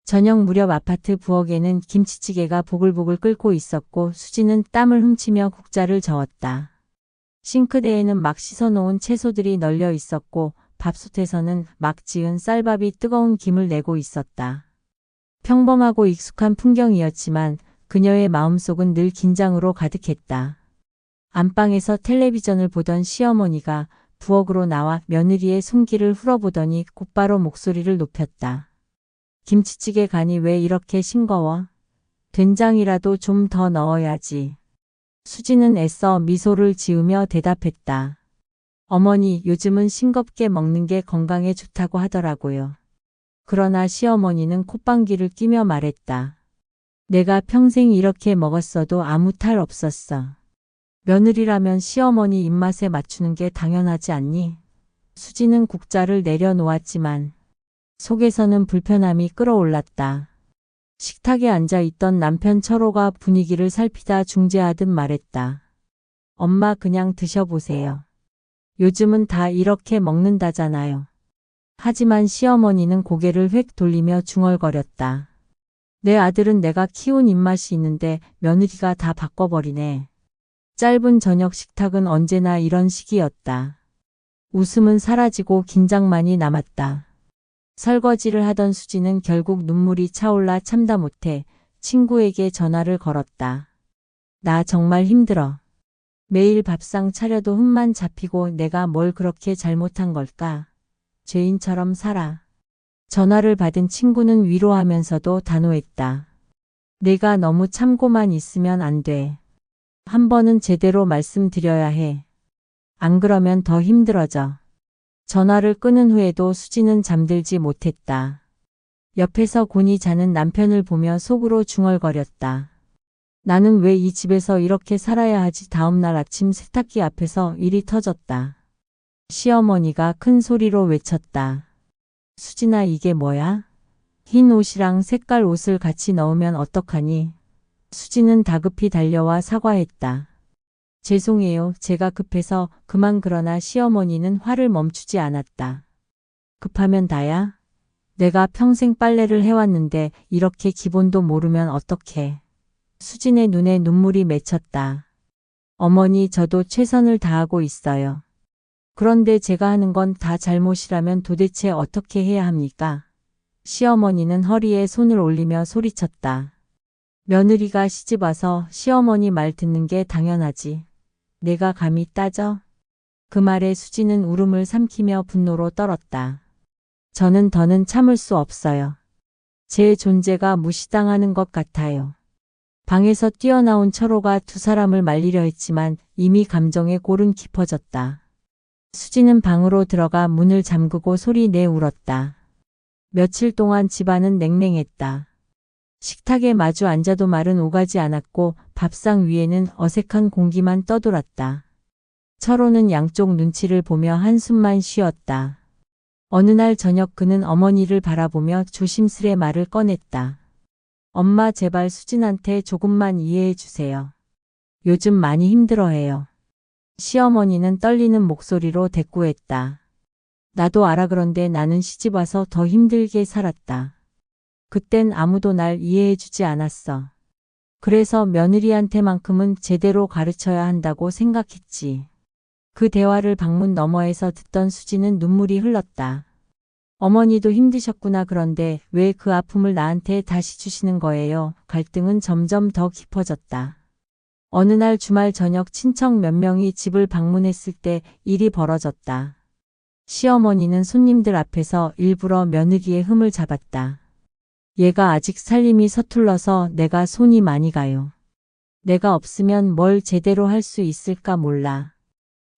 저녁 무렵 아파트 부엌에는 김치찌개가 보글보글 끓고 있었고 수지는 땀을 훔치며 국자를 저었다. 싱크대에는 막 씻어놓은 채소들이 널려 있었고 밥솥에서는 막 지은 쌀밥이 뜨거운 김을 내고 있었다. 평범하고 익숙한 풍경이었지만 그녀의 마음속은 늘 긴장으로 가득했다. 안방에서 텔레비전을 보던 시어머니가 부엌으로 나와 며느리의 손길을 풀어보더니 곧바로 목소리를 높였다. 김치찌개 간이 왜 이렇게 싱거워? 된장이라도 좀 더 넣어야지. 수지는 애써 미소를 지으며 대답했다. 어머니, 요즘은 싱겁게 먹는 게 건강에 좋다고 하더라고요. 그러나 시어머니는 콧방귀를 뀌며 말했다. 내가 평생 이렇게 먹었어도 아무 탈 없었어. 며느리라면 시어머니 입맛에 맞추는 게 당연하지 않니? 수지는 국자를 내려놓았지만 속에서는 불편함이 끓어올랐다. 식탁에 앉아 있던 남편 철호가 분위기를 살피다 중재하듯 말했다. 엄마 그냥 드셔보세요. 요즘은 다 이렇게 먹는다잖아요. 하지만 시어머니는 고개를 획 돌리며 중얼거렸다. 내 아들은 내가 키운 입맛이 있는데 며느리가 다 바꿔버리네. 짧은 저녁 식탁은 언제나 이런 식이었다. 웃음은 사라지고 긴장만이 남았다. 설거지를 하던 수지는 결국 눈물이 차올라 참다 못해 친구에게 전화를 걸었다. 나 정말 힘들어. 매일 밥상 차려도 흠만 잡히고 내가 뭘 그렇게 잘못한 걸까? 죄인처럼 살아. 전화를 받은 친구는 위로하면서도 단호했다. 내가 너무 참고만 있으면 안 돼. 한 번은 제대로 말씀드려야 해. 안 그러면 더 힘들어져. 전화를 끊은 후에도 수지는 잠들지 못했다. 옆에서 곤히 자는 남편을 보며 속으로 중얼거렸다. 나는 왜 이 집에서 이렇게 살아야 하지? 다음날 아침 세탁기 앞에서 일이 터졌다. 시어머니가 큰 소리로 외쳤다. 수진아, 이게 뭐야? 흰 옷이랑 색깔 옷을 같이 넣으면 어떡하니? 수지는 다급히 달려와 사과했다. 죄송해요. 제가 급해서 그만. 그러나 시어머니는 화를 멈추지 않았다. 급하면 다야? 내가 평생 빨래를 해왔는데 이렇게 기본도 모르면 어떡해. 수진의 눈에 눈물이 맺혔다. 어머니, 저도 최선을 다하고 있어요. 그런데 제가 하는 건 다 잘못이라면 도대체 어떻게 해야 합니까? 시어머니는 허리에 손을 올리며 소리쳤다. 며느리가 시집와서 시어머니 말 듣는 게 당연하지. 내가 감히 따져? 그 말에 수지는 울음을 삼키며 분노로 떨었다. 저는 더는 참을 수 없어요. 제 존재가 무시당하는 것 같아요. 방에서 뛰어나온 철호가 두 사람을 말리려 했지만 이미 감정의 골은 깊어졌다. 수지는 방으로 들어가 문을 잠그고 소리 내 울었다. 며칠 동안 집안은 냉랭했다. 식탁에 마주 앉아도 말은 오가지 않았고 밥상 위에는 어색한 공기만 떠돌았다. 철호는 양쪽 눈치를 보며 한숨만 쉬었다. 어느 날 저녁 그는 어머니를 바라보며 조심스레 말을 꺼냈다. 엄마, 제발 수진한테 조금만 이해해 주세요. 요즘 많이 힘들어해요. 시어머니는 떨리는 목소리로 대꾸했다. 나도 알아. 그런데 나는 시집와서 더 힘들게 살았다. 그땐 아무도 날 이해해 주지 않았어. 그래서 며느리한테만큼은 제대로 가르쳐야 한다고 생각했지. 그 대화를 방문 너머에서 듣던 수지는 눈물이 흘렀다. 어머니도 힘드셨구나. 그런데 왜 그 아픔을 나한테 다시 주시는 거예요? 갈등은 점점 더 깊어졌다. 어느 날 주말 저녁 친척 몇 명이 집을 방문했을 때 일이 벌어졌다. 시어머니는 손님들 앞에서 일부러 며느리의 흠을 잡았다. 얘가 아직 살림이 서툴러서 내가 손이 많이 가요. 내가 없으면 뭘 제대로 할 수 있을까 몰라.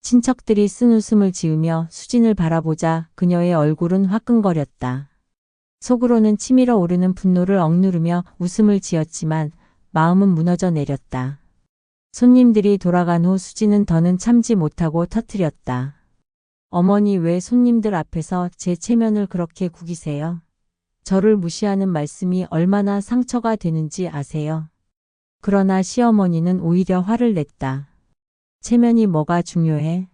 친척들이 쓴웃음을 지으며 수진을 바라보자 그녀의 얼굴은 화끈거렸다. 속으로는 치밀어 오르는 분노를 억누르며 웃음을 지었지만 마음은 무너져 내렸다. 손님들이 돌아간 후 수지는 더는 참지 못하고 터뜨렸다. 어머니, 왜 손님들 앞에서 제 체면을 그렇게 구기세요? 저를 무시하는 말씀이 얼마나 상처가 되는지 아세요? 그러나 시어머니는 오히려 화를 냈다. 체면이 뭐가 중요해?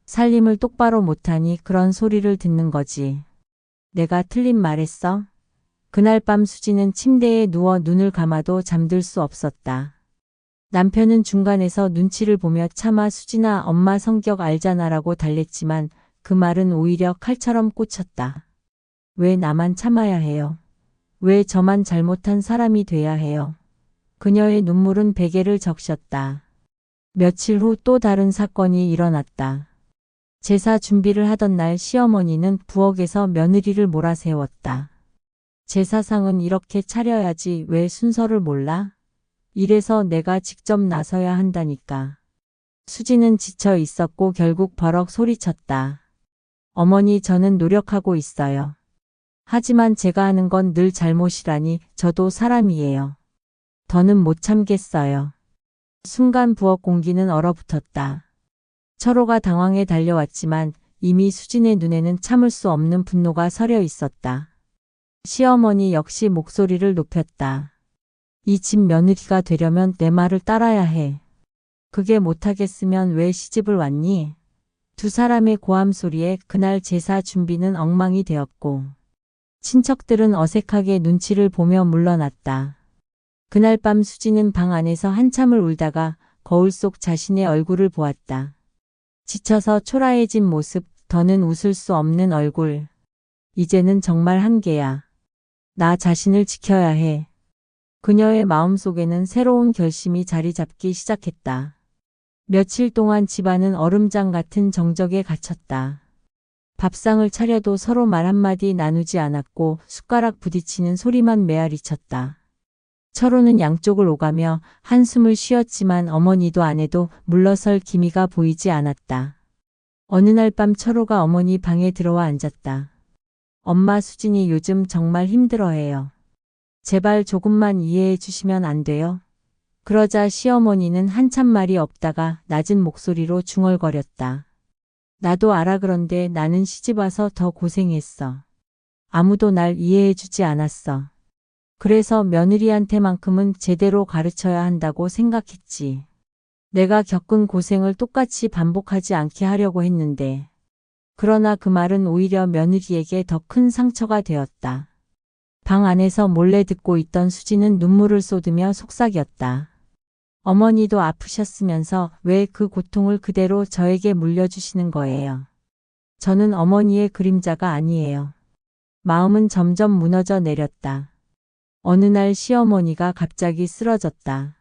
살림을 똑바로 못하니 그런 소리를 듣는 거지. 내가 틀린 말했어? 그날 밤 수지는 침대에 누워 눈을 감아도 잠들 수 없었다. 남편은 중간에서 눈치를 보며 차마 수진아 엄마 성격 알잖아라고 달랬지만 그 말은 오히려 칼처럼 꽂혔다. 왜 나만 참아야 해요? 왜 저만 잘못한 사람이 돼야 해요? 그녀의 눈물은 베개를 적셨다. 며칠 후 또 다른 사건이 일어났다. 제사 준비를 하던 날 시어머니는 부엌에서 며느리를 몰아세웠다. 제사상은 이렇게 차려야지 왜 순서를 몰라? 이래서 내가 직접 나서야 한다니까. 수지는 지쳐 있었고 결국 버럭 소리쳤다. 어머니 저는 노력하고 있어요. 하지만 제가 하는 건 늘 잘못이라니 저도 사람이에요. 더는 못 참겠어요. 순간 부엌 공기는 얼어붙었다. 철호가 당황해 달려왔지만 이미 수진의 눈에는 참을 수 없는 분노가 서려 있었다. 시어머니 역시 목소리를 높였다. 이 집 며느리가 되려면 내 말을 따라야 해. 그게 못하겠으면 왜 시집을 왔니? 두 사람의 고함 소리에 그날 제사 준비는 엉망이 되었고 친척들은 어색하게 눈치를 보며 물러났다. 그날 밤 수지는 방 안에서 한참을 울다가 거울 속 자신의 얼굴을 보았다. 지쳐서 초라해진 모습, 더는 웃을 수 없는 얼굴. 이제는 정말 한계야. 나 자신을 지켜야 해. 그녀의 마음속에는 새로운 결심이 자리 잡기 시작했다. 며칠 동안 집안은 얼음장 같은 정적에 갇혔다. 밥상을 차려도 서로 말 한마디 나누지 않았고 숟가락 부딪히는 소리만 메아리쳤다. 철호는 양쪽을 오가며 한숨을 쉬었지만 어머니도 아내도 물러설 기미가 보이지 않았다. 어느 날 밤 철호가 어머니 방에 들어와 앉았다. 엄마 수진이 요즘 정말 힘들어해요. 제발 조금만 이해해 주시면 안 돼요? 그러자 시어머니는 한참 말이 없다가 낮은 목소리로 중얼거렸다. 나도 알아 그런데 나는 시집와서 더 고생했어. 아무도 날 이해해 주지 않았어. 그래서 며느리한테만큼은 제대로 가르쳐야 한다고 생각했지. 내가 겪은 고생을 똑같이 반복하지 않게 하려고 했는데. 그러나 그 말은 오히려 며느리에게 더 큰 상처가 되었다. 방 안에서 몰래 듣고 있던 수지는 눈물을 쏟으며 속삭였다. 어머니도 아프셨으면서 왜 그 고통을 그대로 저에게 물려주시는 거예요. 저는 어머니의 그림자가 아니에요. 마음은 점점 무너져 내렸다. 어느 날 시어머니가 갑자기 쓰러졌다.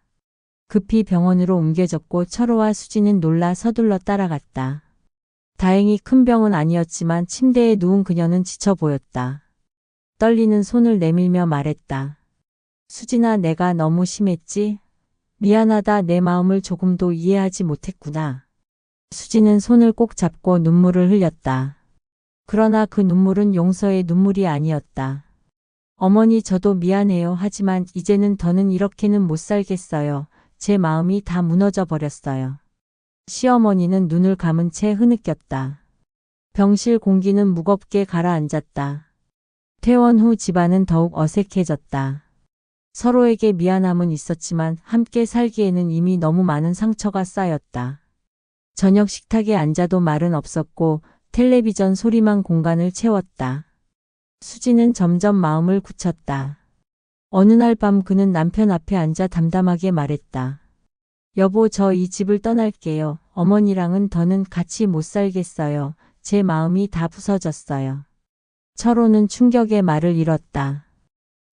급히 병원으로 옮겨졌고 철호와 수지는 놀라 서둘러 따라갔다. 다행히 큰 병은 아니었지만 침대에 누운 그녀는 지쳐 보였다. 떨리는 손을 내밀며 말했다. 수진아, 내가 너무 심했지? 미안하다. 내 마음을 조금도 이해하지 못했구나. 수진은 손을 꼭 잡고 눈물을 흘렸다. 그러나 그 눈물은 용서의 눈물이 아니었다. 어머니 저도 미안해요. 하지만 이제는 더는 이렇게는 못 살겠어요. 제 마음이 다 무너져 버렸어요. 시어머니는 눈을 감은 채 흐느꼈다. 병실 공기는 무겁게 가라앉았다. 퇴원 후 집안은 더욱 어색해졌다. 서로에게 미안함은 있었지만 함께 살기에는 이미 너무 많은 상처가 쌓였다. 저녁 식탁에 앉아도 말은 없었고 텔레비전 소리만 공간을 채웠다. 수지는 점점 마음을 굳혔다. 어느 날 밤 그는 남편 앞에 앉아 담담하게 말했다. 여보, 저 이 집을 떠날게요. 어머니랑은 더는 같이 못 살겠어요. 제 마음이 다 부서졌어요. 철호는 충격의 말을 잃었다.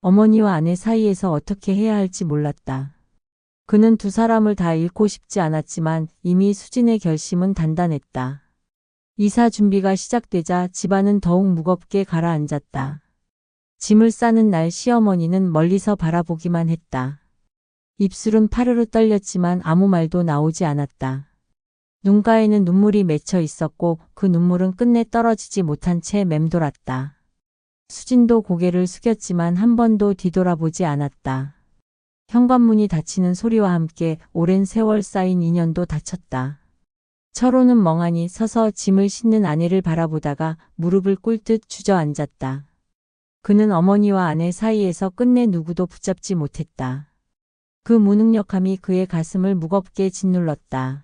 어머니와 아내 사이에서 어떻게 해야 할지 몰랐다. 그는 두 사람을 다 잃고 싶지 않았지만 이미 수진의 결심은 단단했다. 이사 준비가 시작되자 집안은 더욱 무겁게 가라앉았다. 짐을 싸는 날 시어머니는 멀리서 바라보기만 했다. 입술은 파르르 떨렸지만 아무 말도 나오지 않았다. 눈가에는 눈물이 맺혀 있었고 그 눈물은 끝내 떨어지지 못한 채 맴돌았다. 수진도 고개를 숙였지만 한 번도 뒤돌아보지 않았다. 현관문이 닫히는 소리와 함께 오랜 세월 쌓인 인연도 닫혔다. 철호는 멍하니 서서 짐을 싣는 아내를 바라보다가 무릎을 꿇듯 주저앉았다. 그는 어머니와 아내 사이에서 끝내 누구도 붙잡지 못했다. 그 무능력함이 그의 가슴을 무겁게 짓눌렀다.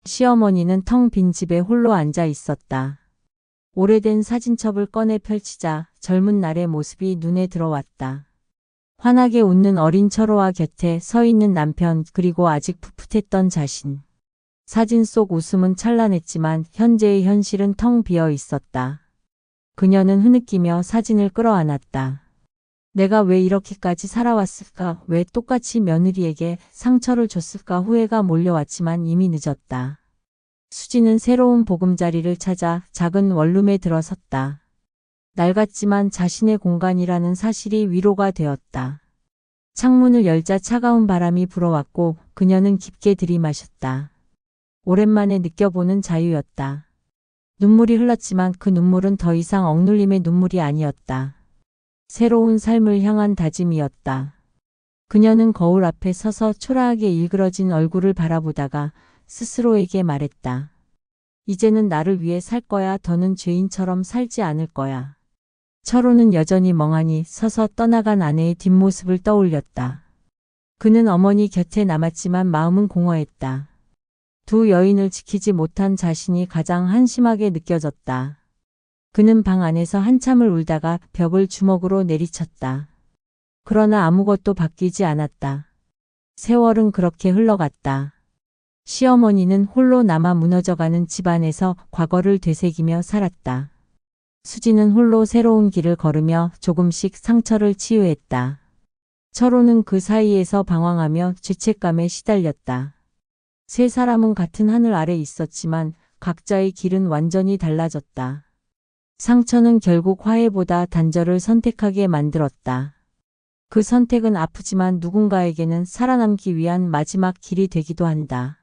시어머니는 텅 빈 집에 홀로 앉아 있었다. 오래된 사진첩을 꺼내 펼치자 젊은 날의 모습이 눈에 들어왔다. 환하게 웃는 어린 철호와 곁에 서 있는 남편, 그리고 아직 풋풋했던 자신. 사진 속 웃음은 찬란했지만 현재의 현실은 텅 비어 있었다. 그녀는 흐느끼며 사진을 끌어안았다. 내가 왜 이렇게까지 살아왔을까? 왜 똑같이 며느리에게 상처를 줬을까? 후회가 몰려왔지만 이미 늦었다. 수지는 새로운 보금자리를 찾아 작은 원룸에 들어섰다. 낡았지만 자신의 공간이라는 사실이 위로가 되었다. 창문을 열자 차가운 바람이 불어왔고 그녀는 깊게 들이마셨다. 오랜만에 느껴보는 자유였다. 눈물이 흘렀지만 그 눈물은 더 이상 억눌림의 눈물이 아니었다. 새로운 삶을 향한 다짐이었다. 그녀는 거울 앞에 서서 초라하게 일그러진 얼굴을 바라보다가 스스로에게 말했다. 이제는 나를 위해 살 거야. 더는 죄인처럼 살지 않을 거야. 철호는 여전히 멍하니 서서 떠나간 아내의 뒷모습을 떠올렸다. 그는 어머니 곁에 남았지만 마음은 공허했다. 두 여인을 지키지 못한 자신이 가장 한심하게 느껴졌다. 그는 방 안에서 한참을 울다가 벽을 주먹으로 내리쳤다. 그러나 아무것도 바뀌지 않았다. 세월은 그렇게 흘러갔다. 시어머니는 홀로 남아 무너져가는 집안에서 과거를 되새기며 살았다. 수지는 홀로 새로운 길을 걸으며 조금씩 상처를 치유했다. 철호는 그 사이에서 방황하며 죄책감에 시달렸다. 세 사람은 같은 하늘 아래 있었지만 각자의 길은 완전히 달라졌다. 상처는 결국 화해보다 단절을 선택하게 만들었다. 그 선택은 아프지만 누군가에게는 살아남기 위한 마지막 길이 되기도 한다.